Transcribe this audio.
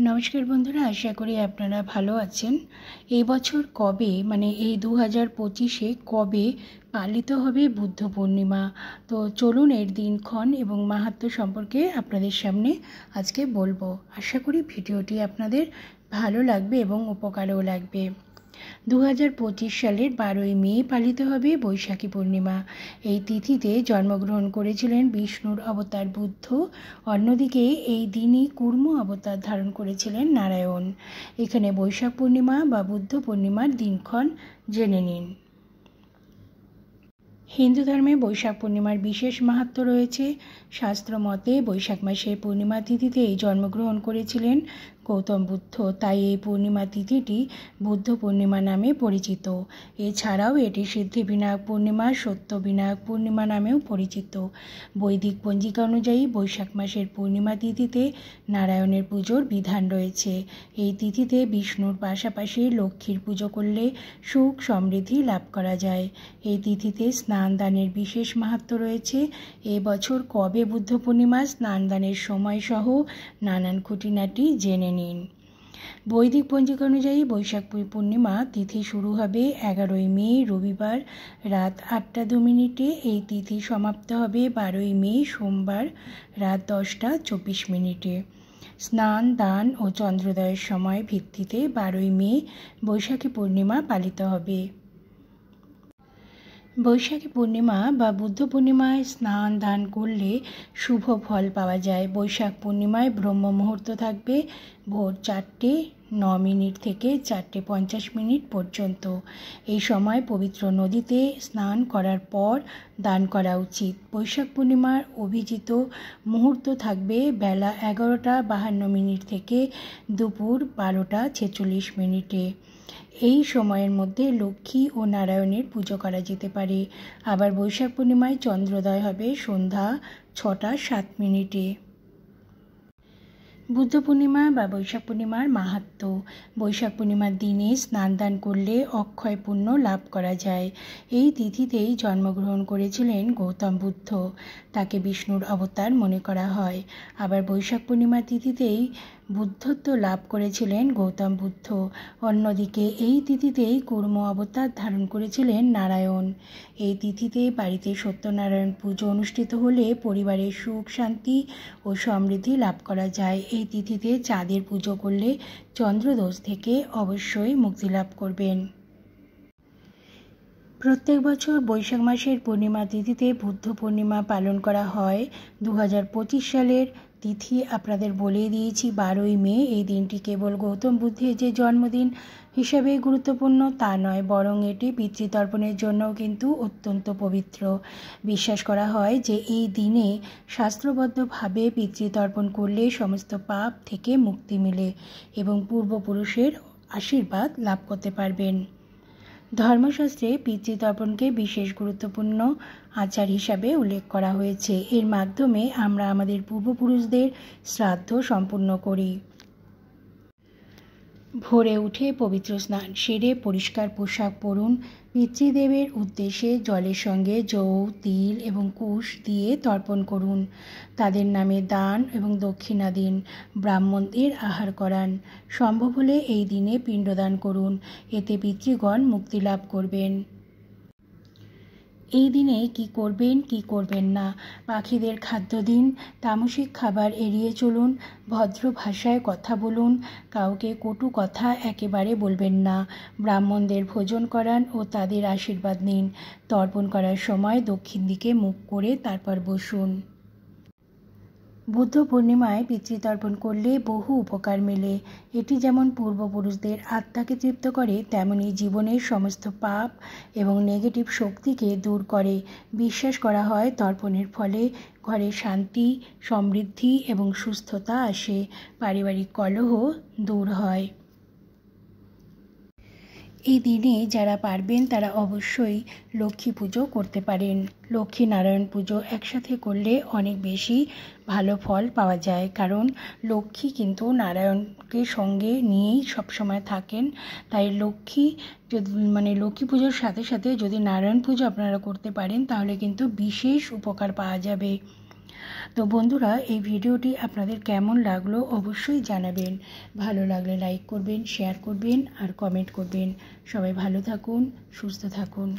নমস্কার বন্ধুরা, আশা করি আপনারা ভালো আছেন। এই বছর কবে এই 2025-এ কবে পালিত হবে বুদ্ধ পূর্ণিমা? তো চলুন এর দিনক্ষণ এবং মাহাত্ম্য সম্পর্কে আপনাদের সামনে আজকে বলবো। আশা করি ভিডিওটি আপনাদের ভালো লাগবে এবং উপকারেও লাগবে। 2025 সালের 12ই মে পালিত হবে বৈশাখী পূর্ণিমা। এই তিথিতে জন্মগ্রহণ করেছিলেন বিষ্ণুর অবতার বুদ্ধ। অন্যদিকে এই দিনই কুর্ম অবতার ধারণ করেছিলেন নারায়ণ। এখানে বৈশাখ পূর্ণিমা বা বুদ্ধ পূর্ণিমার দিনক্ষণ জেনে নিন। হিন্দু ধর্মে বৈশাখ পূর্ণিমার বিশেষ মাহাত্ম্য রয়েছে। শাস্ত্র মতে বৈশাখ মাসের পূর্ণিমা তিথিতেই জন্মগ্রহণ করেছিলেন গৌতম বুদ্ধ, তাই এই পূর্ণিমা তিথিটি বুদ্ধ পূর্ণিমা নামে পরিচিত। এছাড়াও এটি সিদ্ধিবিনায়ক পূর্ণিমা, সত্য বিনায়ক পূর্ণিমা নামেও পরিচিত। বৈদিক পঞ্জিকা অনুযায়ী বৈশাখ মাসের পূর্ণিমা তিথিতে নারায়ণের পুজোর বিধান রয়েছে। এই তিথিতে বিষ্ণুর পাশাপাশি লক্ষ্মীর পুজো করলে সুখ সমৃদ্ধি লাভ করা যায়। এই তিথিতে স্নান দানের বিশেষ মাহাত্ম্য রয়েছে। এবছর কবে বুদ্ধ পূর্ণিমা, স্নান দানের সময়সহ নানান খুঁটিনাটি জেনে নিন। বৈদিক পঞ্জিকা অনুযায়ী বৈশাখ পূর্ণিমা তিথি শুরু হবে 11ই মে রবিবার রাত 8টা 2 মিনিটে। এই তিথি সমাপ্ত হবে 12ই মে সোমবার রাত 10টা 24 মিনিটে। স্নান দান ও চন্দ্রোদয়ের সময় ভিত্তিতে 12ই মে বৈশাখী পূর্ণিমা পালিত হবে। বৈশাখী পূর্ণিমা বা বুদ্ধ পূর্ণিমায় স্নান দান করলে শুভ ফল পাওয়া যায়। বৈশাখ পূর্ণিমায় ব্রহ্ম মুহূর্ত থাকবে ভোর 4টে 9 মিনিট থেকে 4টে 50 মিনিট পর্যন্ত। এই সময় পবিত্র নদীতে স্নান করার পর দান করা উচিত। বৈশাখ পূর্ণিমার অভিজিত মুহূর্ত থাকবে বেলা 11টা 52 মিনিট থেকে দুপুর 12টা 46 মিনিটে। এই সময়ের মধ্যে লক্ষ্মী ও নারায়ণের পুজো করা যেতে পারে। আবার বৈশাখ পূর্ণিমায় চন্দ্রোদয় হবে সন্ধ্যা 6টা 7 মিনিটে। বুদ্ধ পূর্ণিমা বা বৈশাখ পূর্ণিমার মাহাত্ম্য। বৈশাখ পূর্ণিমার দিনে স্নান দান করলে অক্ষয় পুণ্য লাভ করা যায়। এই তিথিতেই জন্মগ্রহণ করেছিলেন গৌতম বুদ্ধ, তাকে বিষ্ণুর অবতার মনে করা হয়। আবার বৈশাখ পূর্ণিমার তিথিতেই বুদ্ধত্ব লাভ করেছিলেন গৌতম বুদ্ধ। অন্যদিকে এই তিথিতেই কুর্ম অবতার ধারণ করেছিলেন নারায়ণ। এই তিথিতে বাড়িতে সত্যনারায়ণ পুজো অনুষ্ঠিত হলে পরিবারের সুখ শান্তি ও সমৃদ্ধি লাভ করা যায়। এই তিথিতে চাঁদের পুজো করলে চন্দ্রদোষ থেকে অবশ্যই মুক্তি লাভ করবেন। প্রত্যেক বছর বৈশাখ মাসের পূর্ণিমা তিথিতে বুদ্ধ পূর্ণিমা পালন করা হয়। 2025 সালের তিথি আপনাদের বলে দিয়েছি 12ই মে। এই দিনটি কেবল গৌতম বুদ্ধের যে জন্মদিন হিসাবে গুরুত্বপূর্ণ তা নয়, বরং এটি পিতৃতর্পণের জন্যও কিন্তু অত্যন্ত পবিত্র। বিশ্বাস করা হয় যে এই দিনে শাস্ত্রবদ্ধভাবে পিতৃতর্পণ করলে সমস্ত পাপ থেকে মুক্তি মেলে এবং পূর্বপুরুষের আশীর্বাদ লাভ করতে পারবেন। ধর্মশাস্ত্রে পিতৃতর্পণকে বিশেষ গুরুত্বপূর্ণ আচার হিসাবে উল্লেখ করা হয়েছে। এর মাধ্যমে আমরা আমাদের পূর্বপুরুষদের শ্রাদ্ধ সম্পূর্ণ করি। ভোরে উঠে পবিত্র স্নান সেরে পরিষ্কার পোশাক পরুন। পিতৃদেবের উদ্দেশ্যে জলের সঙ্গে জৌ, তিল এবং কুশ দিয়ে তর্পণ করুন। তাদের নামে দান এবং দক্ষিণা দিন। ব্রাহ্মণদের আহার করান। সম্ভব হলে এই দিনে পিণ্ডদান করুন। এতে পিতৃগণ মুক্তি লাভ করবেন। এই দিনে কি করবেন কি করবেন না। পাখিদের খাদ্য দিন। তামসিক খাবার এড়িয়ে চলুন। ভদ্র ভাষায় কথা বলুন। কাউকে কটু কথা একেবারে বলবেন না। ব্রাহ্মণদের ভোজন করান ও তাদের আশীর্বাদ নিন। তর্পণ করার সময় দক্ষিণ দিকে মুখ করে তারপর বসুন। বুদ্ধ পূর্ণিমায় পিতৃতর্পণ করলে বহু উপকার মেলে। এটি যেমন পূর্বপুরুষদের আত্মাকে তৃপ্ত করে, তেমনি জীবনের সমস্ত পাপ এবং নেগেটিভ শক্তিকে দূর করে। বিশ্বাস করা হয় তর্পণের ফলে ঘরে শান্তি, সমৃদ্ধি এবং সুস্থতা আসে। পারিবারিক কলহ দূর হয়। এই দিনে যারা পারবেন তারা অবশ্যই লক্ষ্মী পুজো করতে পারেন। লক্ষ্মী নারায়ণ পুজো একসাথে করলে অনেক বেশি ভালো ফল পাওয়া যায়, কারণ লক্ষ্মী কিন্তু নারায়ণকে সঙ্গে নিয়েই সবসময় থাকেন। তাই লক্ষ্মী লক্ষ্মী পুজোর সাথে সাথে যদি নারায়ণ পুজো আপনারা করতে পারেন তাহলে কিন্তু বিশেষ উপকার পাওয়া যাবে। তো বন্ধুরা, এই ভিডিওটি আপনাদের কেমন লাগলো অবশ্যই জানাবেন। ভালো লাগলে লাইক করবেন, শেয়ার করবেন আর কমেন্ট করবেন। সবাই ভালো থাকুন, সুস্থ থাকুন।